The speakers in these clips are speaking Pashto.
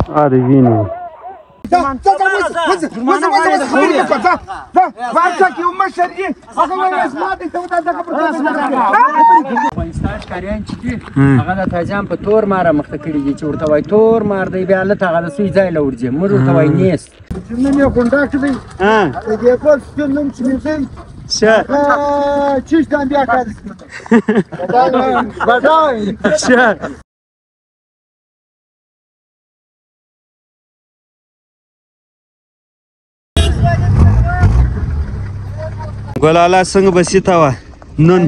are vine. افغانستان ښکاریان چې دي هغه د تاجیان په تور ماره مخته کړي دي چې ورته وایي تور مار دی بیا هلته هغه د سوی ځای له ورځي موږ ورته وایي نیست نوم یې کنډاکټ دی د دې کور سپین نوم چې مې دی چیشتان بیا کار بدای ګلاله څنګه بسیته وه نن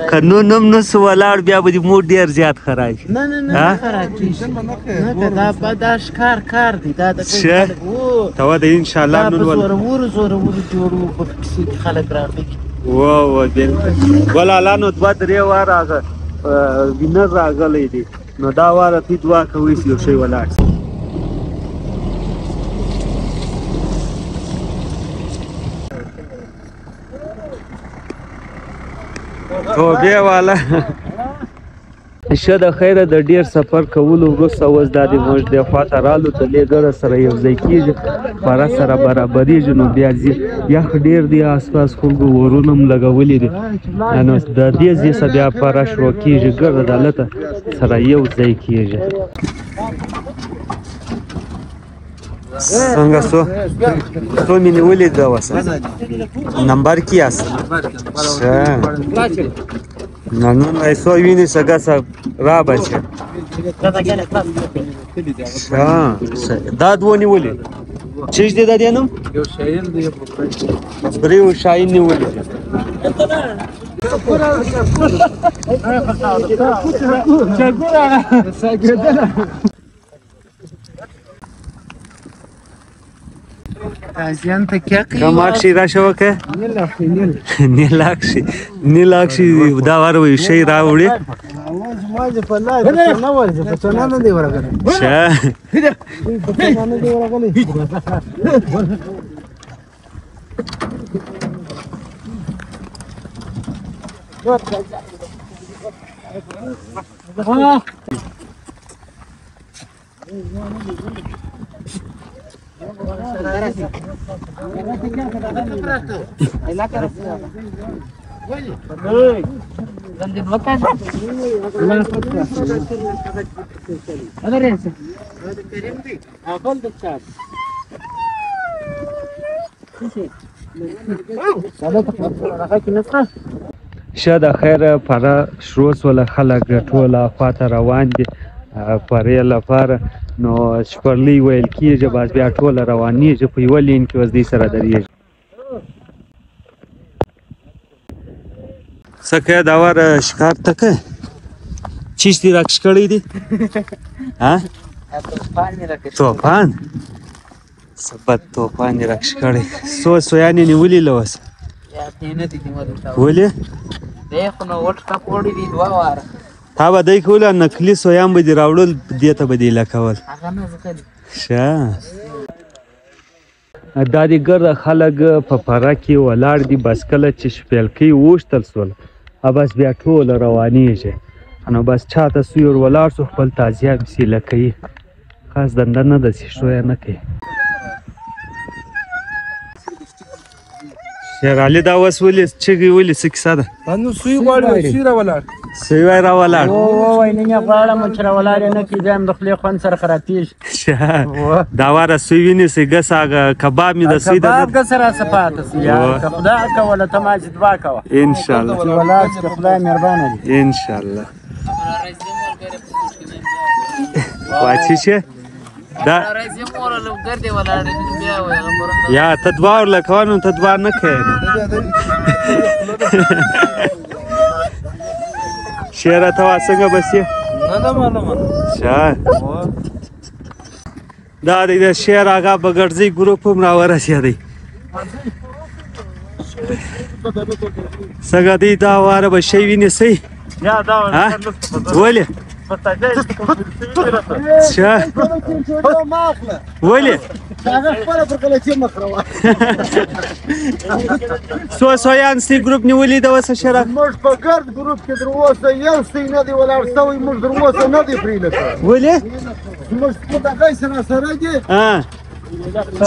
که نن هم نسو ولاړ بیا به دې مور ډېر زیات خراب شي نه خراب کېږي دا ښکار کار دی دا د ته وا د انشاءالله نن زورور جوړو په کیسې کې خلک راغلي وا بېلکل ګلاله نو دوه درې واره هغه وینر راغلی دی نو دا واره دوی دعا کوئ چې یو شی ولاړ شي توبې والا ښه د خیره د ډېر سفر کولو وروسته اوس دا د موږ دې خواته رالو د لېږره سره یو ځای کېږي پاره سره برابرېږي نو بیا ځي یخ ډېر دی آس پاس خلکو ورونه هم لګولي دي نو د دې ځای څخه بیا پاره شروع کېږي ګرده د هلته سره یو ځای کېږي څنګه څو مې نیولې ده اوسه نمبر کې یاست نن ایسو ویني څنګه را بچه دا دوه نیولې چیش دی دا دینم یو شاین دی بری یو شاین نیولې تازیان ته کیا کوي کماکشي راشه وکه نیلاکشي دا وروي شي راوړي ماځه په لای نه ورځي په څنګه نه دی ورغلی شه په څنګه نه دی ورغلی شه د خیره پره شروع سوله خلک ټوله خواته روان دي پرې لپاره نو شپرلی ویل کېږي بس بیا ټوله روانېږي په یوه لین کې اوس دوی سره درېږي څه کوې دا واره ښکار ته که چیش دې راکش کړی دي توپان څه بد توپان دې راکش کړی څو سویانې نیولي له اوسه ولې تا به دی کول نقلي سویان به دې راوړل دې ته به دې لکول ښه دا دې ګرده خلک په پره کې ولاړ دي بس کله چې شپېلکۍ ووشتل سول بس بیا ټوله روانېږي نو بس چاته سوی ور ولاړ سو خپل تازیه بسیله کوي خاص دنده نه ده چې شویه نه کوي شیرعلي دا اوس ولې چغې ولې څه کیسه ده نو سوی غواړي سوی راولاړ سوی راولاړ ووایي نن یې غواړم چې راولاړ یې نه کړي بیا هم د خولې خوند سره خرابېږي دا واره سوی ونیسئ ګس هغه کباب مې د سوی د کباب ګس راڅه پاته سو یا که خدای کوله ته ما چې دعا کوه انشاءالله چې ولاړ چې خدای مهربانه دی انشاءالله واچی چې دا یا ته دعا ورله کوه نو ته دعا نه کوې شیره ته وا څنګه بس یې ښه دا دی د شیر هغه بګړځي ګروپ هم راورسېدی څنګه دی دا واره به شی ونیسئ ولې ولې هغه خپله پر کلچې مخ روان څو سویان ستی ګروپ نیولي ده اوس شرک موږ په ګرد ګروپ کې تر اوسه یو ستی نه دی ولاړ شوی موږ تر اوسه نه دی پرېله کړی ولې زموږ په دغه سره سره دي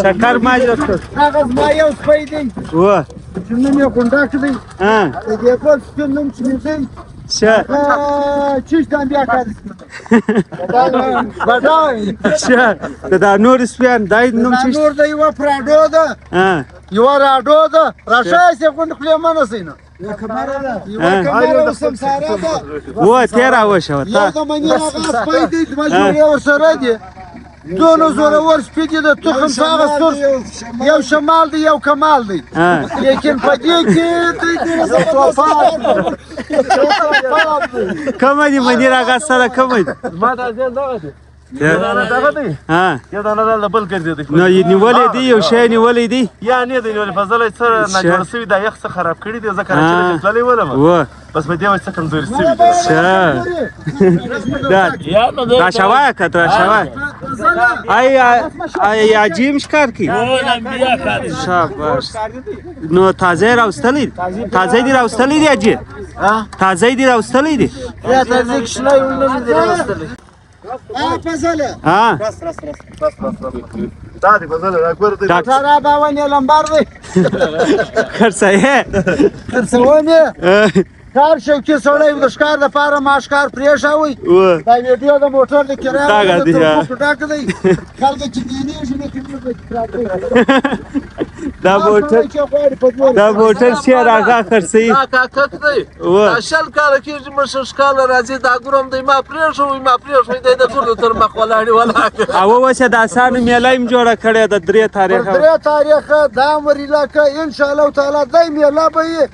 چکر ما جوړ کړ هغه زما یو سپی دی چې نوم یې کنډاک دی د دې کور سپین نوم چې مې دی ښه چیشتان بیا کار بډای ښه که دا نور سپیان دای نوم دا چیشت نور د یوه پراډو ده یوه راډو ده راشه غونډ خولې منه سي نه یوه کمره او سمساره ده تېره وشوه یو د منیر هغه سپی دی زما جوړې ورسره دي دونه زورور سپي دي د تخم په هغه سور یو شمال دی یو کمال دی لیکن په دې کې کومه دي منیر هغه سره کومه دي زما دا ځای دغه دی دغه دی یو دانه د بل ګرځې دی نو نیولې دی یو شی نیولې دی یا نه دی نیولې فضله سره ناجوړه سوي دا یخ څه خراب کړي دي ځکه چې تللی ولم بس په دې وجه څه کمزوري سوي دي را شوایه که را شوایه ای عجیم ښکار کوي شاباش نو تازه یې راوستلی تازه دي راوستلی دی حاجي تازه دي راوستلی دی یا تازه کښلی نه دي راوستلی فضله دا دی فضله راګور دی را باونې لمبر دی خرڅه خرڅوونې کار شوکي سړی د ښکار دپاره ما ښکار پرېښوئ دا ویډیو د موټر د کرایه ډک دی خلک چې کېنېږي نه دا موټر چې راغه خرڅوي دا کاکک دی دا شل کاله کېږي موږ شل کاله راځي دا ګورم دی ما پرېښوئ دی د ګردو تر مخ ولاړې ولاړ او اوس یې د اسانو میله هم جوړه کړې ده 3 تاریخه 3 تاریخه دا مریلاکه انشاءالله تعالی دی میله به یې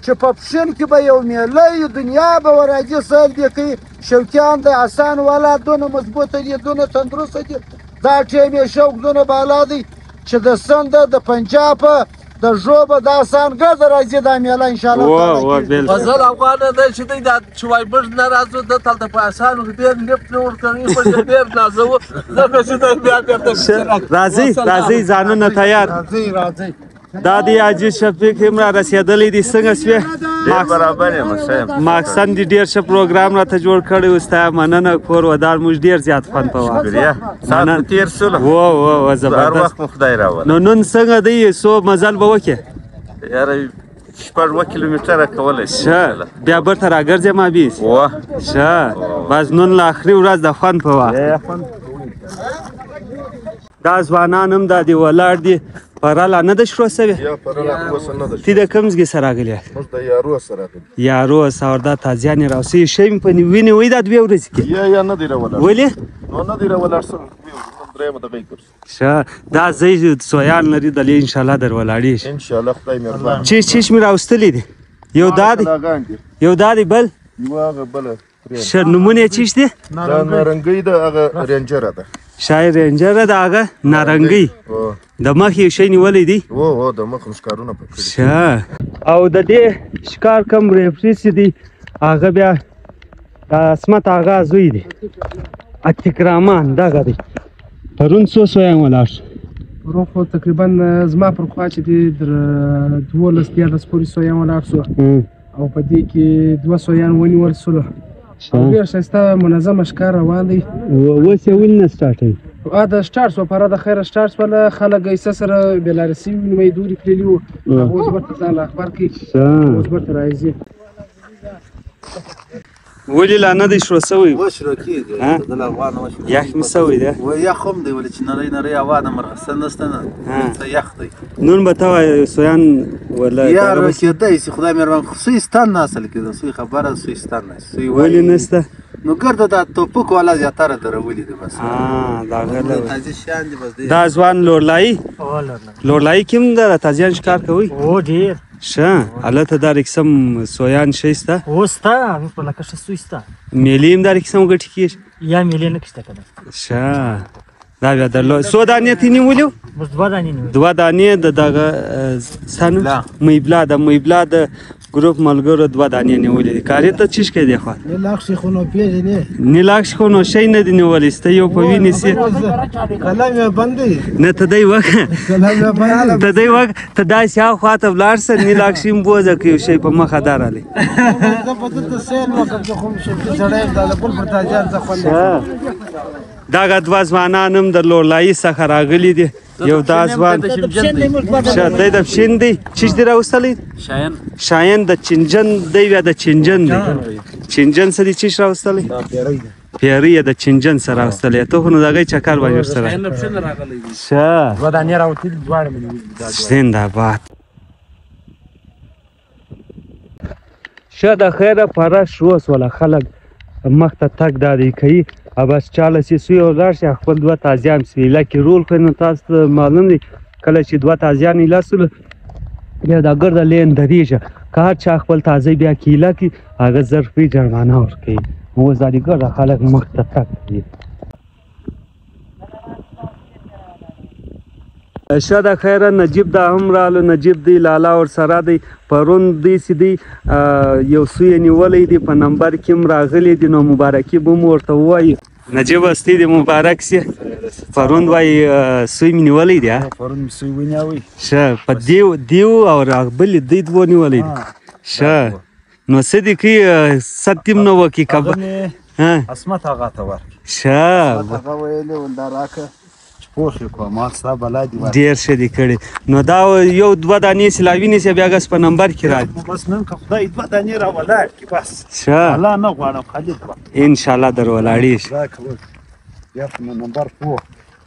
چې په پښین کې به یو میله وي دنیا به وراجي سیل دې کوي شوقیان د اسان والا دونه مضبوطه دي دونه تندرسته دي دا ټیم یې شوق دونه بالا دی چې د سنده د پنجاب د ژوبه د اسان ګرده راځي دا میله انشاءالله فضل افغانه دی چې دی دا چوای بږ نه راځو د تلته په اسانو کې ډېر لفټ نه ورکوي په ډېر نازوه ځکه چې دی بیا بېرته راځئ ځانونه تیار راځئ دا دی حاجي شفیق هم را رسېدلی دی څنګه سوې ماکسن دې ډېر ښه پروګرام راته جوړ کړی و ستا مننه کور ودان موږ ډېر زیات خوند په زبردست نو نن څنګه دی څو مزل به وکړې شپږ 2 کیلومتره کولی ښه بیا بیرته راګرځې ما بیس ښه بس نن له آخري ورځ د خوند په وخت دا ځوانان هم دا دی ولاړ دي پره لا نه ده شروع سوې تی د کوم ځای سره راغلی موږ د یارو سره یارو سره دا تازیان یې راوسوي شی مې په وینې وی دا 2 ورځې کې یا نه دی راولاړ ولې نو نه دی راولاړ سره درېمه دغه ګرځي ښه دا ځای سویان لري دلې انشاءالله در ولاړېږي انشاءالله خدای مهربان چیش مې راوستلی دی یو دا دی بل یو هغه بله ښه نومونه یې چیش دی دا نارنګۍ ده هغه رینجره ده شاید رینجره ده هغه نارنګۍ د مخ یو شی نیولی دی هو د مخ ښکارونه پکړي ښه او د دې ښکار کم ریفري چې دی هغه بیا د عصمت آغا زوی دی عتیق رحمان دغه دی پرون څو سویان ولاړ شو ورو خو تقریبا زما پر خوا چې دی در 12 پورې سویان ولاړ شو او په دې کې 2 سویان ونیول سولو او ډېر ښایسته منظمه ښکار روان دی اوس یې ولې نه سټارټوي دا سټارټ شوه پره د خیره سټارټ شوله خلک ایسه سره بېلارې سوي وي نومې دورې کړلي وو هغه اوس بیرته ځان له اخبار کوي اوس بیرته راځي ولې لا نه دی شروع سوی وشروع کېږي د افغان وشروع یخ مې سوی دی یخ هم دی ولې چې نری هوا د مرخصه نشته نه څه یخ دی نن به ته وایې سویان ولا یار کېدای شي خدای مهربان سویستان نه اصل کې د سوی خبره سویستان نه سوی ولې نشته نو ګرده دا توپک والا زیاتره درولي دی بس تازه شیان دي بس دا ځوان لورلایي کوم د تازیان ښکار کوي او ډېر ښه هلته دا رقسم سویان شی شته اوسته موږ په لکه ښه سوی شته میلې هم دا رقسم ګټې کېږي یا میلې نه کشته که ده ښه دا بیا درلود څو دانې تې نیولي موږ 2 دانې نیولي 2 دانې د دغه ستا نوم میبلا د ګروپ ملګرو 2 دانې نیولې دي. کاري ته چیش کې دی خو لاکشې خو نو پیژنې نیلاکش خو نو شی نه دی نیولې سته یو په وینې سي کلام یې بندي نه ته دی وک کلام یې بندي ته دی وک ته داسې هاخوا ته ولاړ سه نیلاکش یې بوځه که یو شی په مخه درالی زه په دلته سیل وکړم چې خو شوقي سړی یم دا له بل پر تاجان زه خوند دغه 2 ځوانان هم د لورلایي څخه راغلي دي. یو دا ځوان دی د پښین دی چیش دی راوستلی شاین د چنجن دی یا د چنجن دی چنجن څه دی چیش راوستلی پیری د چنجن سره راوستلی ته خو نو دغه چکر باندې ورسره ښه 2 دانې راوتلي دواړه مې نیولي. زنده‌باد. ښه د خیره پره شو سوله خلک مخته تګ دا دی کوي بس چاله چې سوی ولاړ شي خپل 2 تازیان سویله کې رول کړي نو تاسو ته معلوم دی کله چې 2 تازیان یې لاسلو بیا دا ګرده لین درېږي که هر چا خپل تازه بیا کیله کړي هغه ظرفي جرمانه ورکوي. اوس دا د ګرده خلک مخته تګ کوي. ښه د خیره نجیب دا هم رالو نجیب دی لالا ورسره دی پرون داسې دی یو سوی یې نیولی دی په نمبر کې هم راغلی دی نو مبارکي به مو ورته ووایي. نجیب هستي دی مبارک سي پرون وایي سوی مې نیولی دی پرون مې سوی ونیوی ښه په دیو او بلې دوی 2 نیولی دی ښه نو څه دی کوي ستیم نه وکړي که عصمت هغه ته ورکړي ښه هغه ویلې وندا راکه پوښ کوه ما ستا بلا دي ډېر ښه دي کړي نو دا یو 2 دانې سلاوي نیسي بیا ګس په نمبر کې راځي بس نن که خدای 2 دانې راولاړ کړي بس ښه الله نه غواړم خالد انشاءالله در ولاړې شي دا کوه بیا په نمبر 4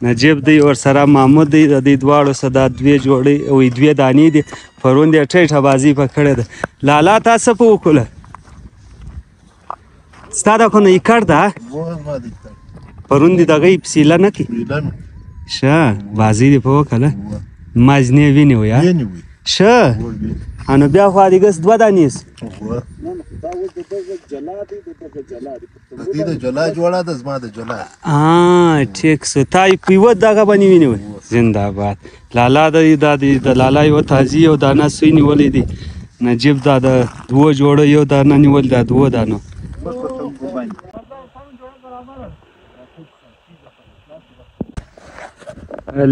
نجیب دی ورسره محمود دی د دې دواړو څه دا 2 جوړې او 2 دانې دي پرون د ټیټه بازي په کړې ده. لالا تاسو په وکړه ستا د خو نه یې کړ ده پرون دې دغه یې پسیله نه کړي ښه بازي دې په وکړه مازنې وینې یا ښه نو بیا خو دې ګس 2 دانې د جلا جوړه ده زما د جلا ټیک سو تا یې په یوه دغه باندې ونیوی زنده‌باد. لالا د لالا یوه تازي یو دانه سوی نیولی دی نجیب دا د 2 جوړه یو دانه نیول دا 2 دانو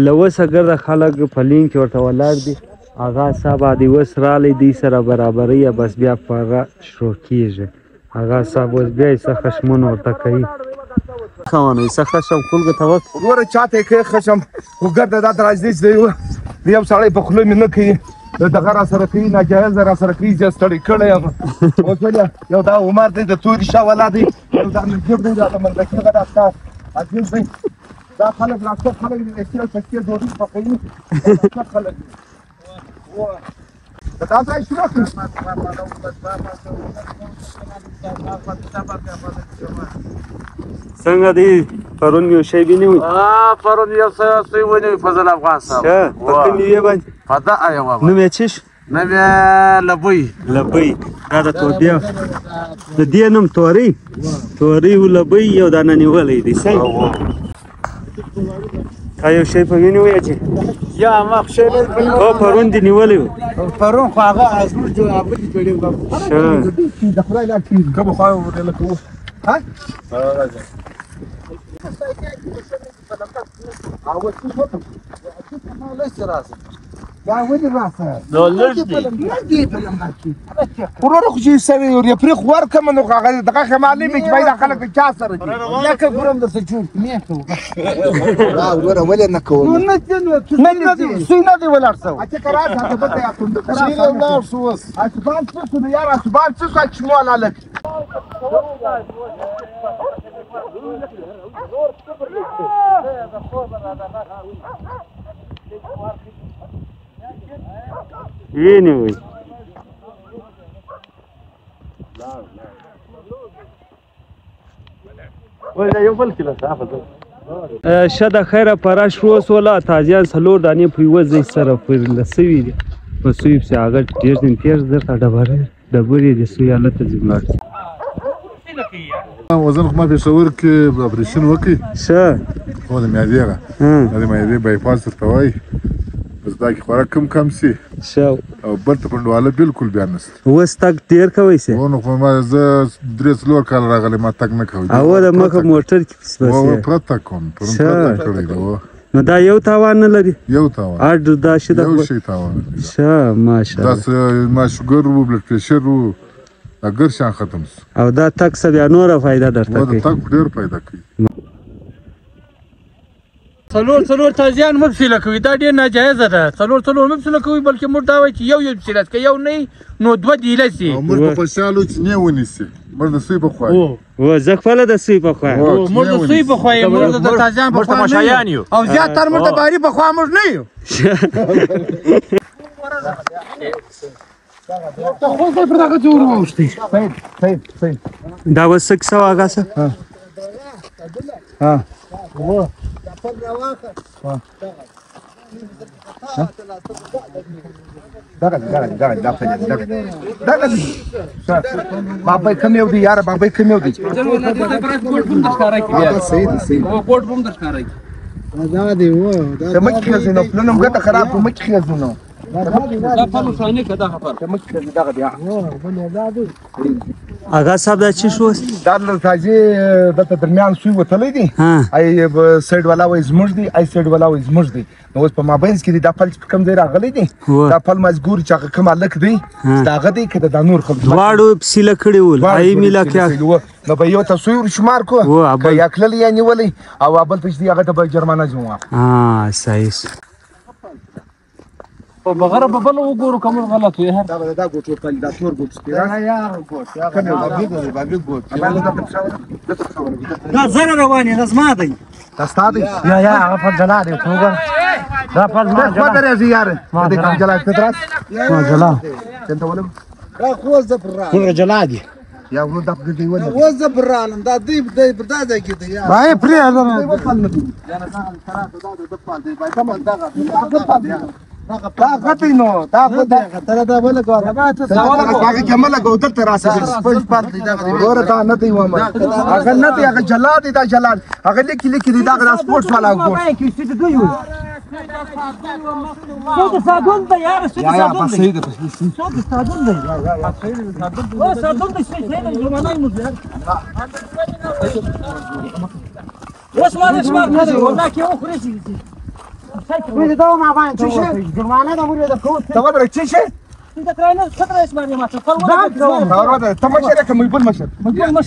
له اوسه ګرده خلک په لین کې ورته ولاړ دي هغه صاحب د اوس رالی دی سره برابرۍ بس بیا پاره شروع کېږي هغه صاحب اوس بیا یې څه خشمونه ورته کوي ښه ونه څه خشم خلکو ته وکړه وګوره چاته یې کوي خشم خو ګرده دا راځدې چې د یو سړی په خوله مې نه کوي دغه را سره کوي ناجایزه را سره کوي زه ستړی کړی یم اوس ولې یو دا عمر دی د تورې شا والا دی یو دا نجیب دی دا د ملکي هغه دا ستا عزیز دی دا خلک راکټ خلک دي چې سکه ډوډۍ پخوي راکټ خلک دا ځای شروع کړ څنګه دی پرون یو شی ویني پرون یو څه ونیوی فضل افغان صاحب ښه په کوم یې باندې فدا یو بابا نوم یې څه شو نوم یې لبی دا د توبیا د دې نوم توري و لبی یو دانه نیولی دی څنګه تا یو شی په وینې ویې یا ما خو شی او پرون دې نیولی و پرون خو هغه ازمر بلې جوړې ښه د خدای لا کېږي کومه خوا ورته کوو ها دا ولې راسه نو لږ دی ورور خو چې سوي ور پرې خو ورکم نو هغه دغه خمالې مې چې باید خلک چا سره دي لکه ګورم د سچور نه کوو ورور ولې نه کوو نه دي سوی نه دی ولاړ سو اته کرا ته به یا کوم کرا سره ولاړ سو اسبان څه نو یار اسبان څه چې مو لاله ویني وي ښه د خیره پره شروع سوله تازیان 4 دانې په یوه ځای سره پرله سوي دي په سوی پسې هغه ډېر دین تېر درته ډبرې دي سوی هلته ځي ولاړ وزن خو ما پېښور کې اپرېشن وکړي ښه خو د معدې هغه د معدې بایپاس ورته وایي بس دا کې خوراک کم سي او بل ته پنډواله بالکل بیا نشته. اوس تګ تېر کوئ سي؟ نو خو ما زه 3-4 کال راغلی ما تګ نه کوم. او د مخه موټر کې پس پرته کوم پرته کړی دا. نو دا یو تاوان نه لري؟ یو تاوان دا شي د یو شي تاوان ښه ماشاءالله. دا ما شوګر و بلډ پریشر و اگر شان ختم شو. او دا تک څه بیا نوره فایده درته کوي؟ تک ډېر فایده کوي. څلور تازیان مه پسیله کوي، دا ډېر ناجایزه ده. څلور مه پسیله کوي، بلکې موږ دا وایو چې یو پسیله که یو نه نو 2 دیله سي. موږ په خوشحالو چې نه ونیسي. موږ د سوی په خوا یو. زه خپله د سوی په خوا یم. موږ د سوی په خوا یو، موږ د تازیان په خوا نه یو. او زیاتر موږ د باري په خوا موږ نه یو. دا اوس څه کیسه وه هغه څه؟ بابا کم یو دی یاره، بابا کم یو دی. کوټ بم در ښکاره کی دا دی و د مچ خزینو پلنم ګټه خراب په مچ خزینو دا په ثانیه کې دا خبر د مچ خزینو دغه بیا هغه صاحب دا چې شو دا تاجي د درمیان سوی وتلې دي ای سایډ والا وای زموږ دی، ای سایډ والا وای زموږ دی. نو اوس په مابینس کې دا پل کم ځای راغلی دی، دا پل مزګور چې هغه کوم الک دی داغه دی که د نور خلک دواړو پسیله کړي ول ای میلا کې نو به یو تاسو شمار کو که یا کلل یا نیولې او بل پېښ دی هغه ته به جرمانه جوړه. صحیح په بغیر په بل وګورو کوم غلط وي. دا ګوټو پل دا تور ګوټ سپیرا یا ګوټ یا کنه باګي ګوټ دا زره روانه د زما دی دا ستادي یا هغه په جلا دی څنګه دا په ما ما درې یار دې کوم جلا تراس ما جلا څنګه ولم خو زبران څنګه جلا دی یا ورو د دې ونه و زبران دا دی بردا کې دی ما پرې یا نه دا غټي نو دا تر دا بل کو هغه کمل کو تر تراسه سپوږ پات دی دا ور دا نه دی و ما هغه نه دی هغه جلاد دی دا جلاد هغه لیکي دی دا سپورټس والا کو صابون دی یار یا بس صحیح ده صابون دی صابون دی څه نه جرمانه مو اوس ما نه دی والله کې اخري شي وې دا ما باندې څه جرمانه دا مو ده کو ته ودرې څه شي انت تراینه خطر اسمه ما څه خپل دا تمشه کوم بل مشه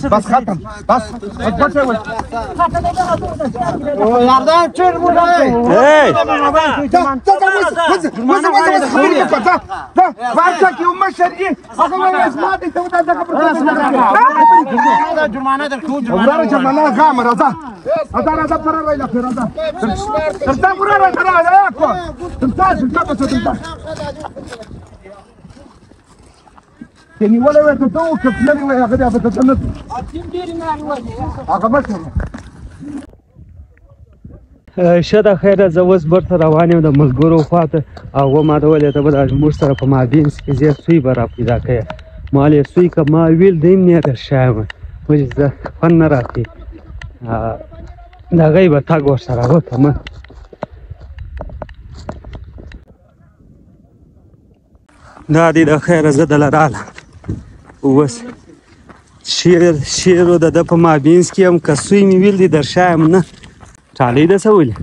بس ختم بس بس او یار دا چیر مو ده ورته کیو مشري هغه اسمه دې ته دا جرمانه در کو جرمانه غام راځه راځه پر راځه راځه ترتا پورا راځه کو ترتا يعني ولا يتوقف لي ولا ياخذها بتتنط هغه مشه شته خیره زه اوس برته روان یم د ملګرو خواته هغه ما ته ویلې ته به موږ سره په مابینس کې زیات سوی به را پیدا کوې ما ویلې سوی که ما ویل دی نه در شایم ولې زه خوند نه راکوي د هغې به تګ ورسره وکړم دا دی د خیره زه دله رالم اوس شیرو د ده په مابینس کې یم که سوی مې ویل دی در شایم نه ټالۍ ده څه ولې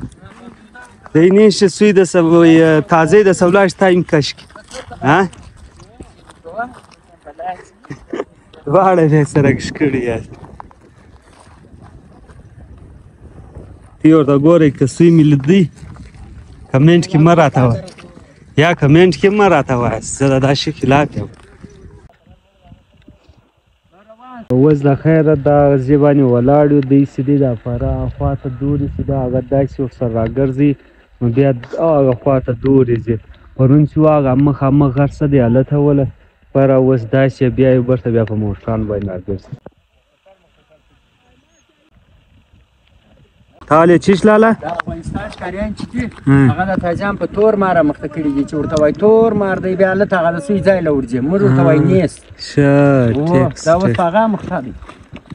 دی نیشته سوی د تازه د سولاش تایم کشک دواړه بیا سره کړي یاست تی ورته ګورئ که سوی مې لیدی کمنټ کې مه راته وایه یا کمنټ کې مه راته وایاست زه د دا شي خلاف یم اوس د خیره دا غزې باندې ولاړ یو دی سیدې دا فرا خواته دورې سي دا هغه داسې ورسره راګرځي نو بیا هغه خواته دورې ځي پرون چې و هغه مخامخ غر څه دی هلته وله پر اوس داسې بیا یې برته بیا په موټران باندې راګرځي تاله چیش لاله دا افغانستان ښکاریان چې دي هغه د تاجیان په تور ماره مخته کړي دي چې ورته وایي تور مار دی بیا هلته هغه د سوی ځای له ورځي موږ ورته وایي نیست دا اوس په هغه مخته دی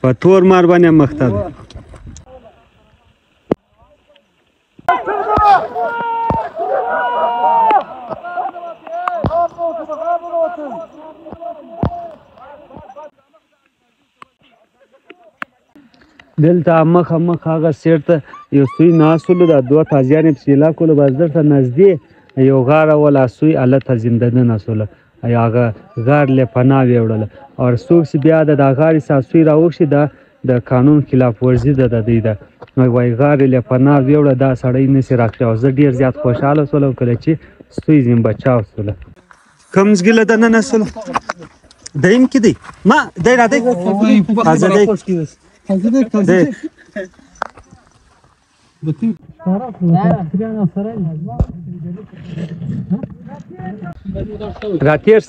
په تور مار باندې مخته دی دلته مخامخ هغه سیټ ته یو سوی ناستولو دا دوه تازیان یې پسې لاکولو بس درته نږدې یو غاړه وله سوی هلته زنده نه نسوله هغه غار له پناه ویوړله او څوک چې بیا د دا غاړې څخه سوی راوکشي دا د قانون خلاف ورزي ده د دوی ده وایي غاړې له پناه ویوړه دا سړی نسي راکړی او زه ډېر زیات خوشحاله سولم کله چې ستوی ځین بچاو سوله کوم زګله دننه سوله دیم کې دی ما دی را دی تازه دی راتېر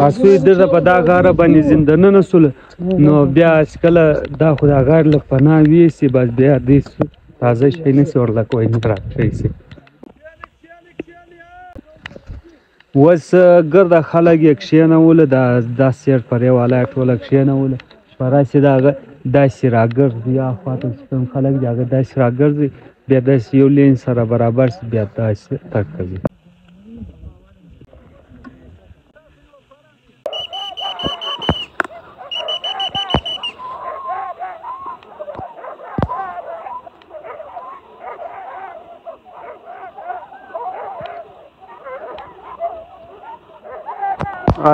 اسوی دغه په دا غاره باندې زنده نه نسوله نو بیا چې کله دا خو دا غار له پناه ویسي بس بیا دې تازه شی نسي ورله کوی نه راکړی سي اوس ګرده خلک یې کښېنوله دا سیټ پرې والا یې ټوله کښېنوله شپه راسي د هغه داسې راګرځي یا خواته چې کوم خلک دي هغه داسې راګرځي بیا داسې یو لین سره برابر سي بیا داسې تګ کوي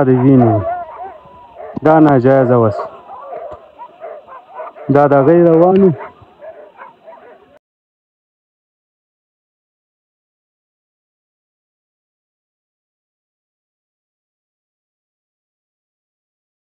د وینې دا ناجایزه وس دا د هغې روانو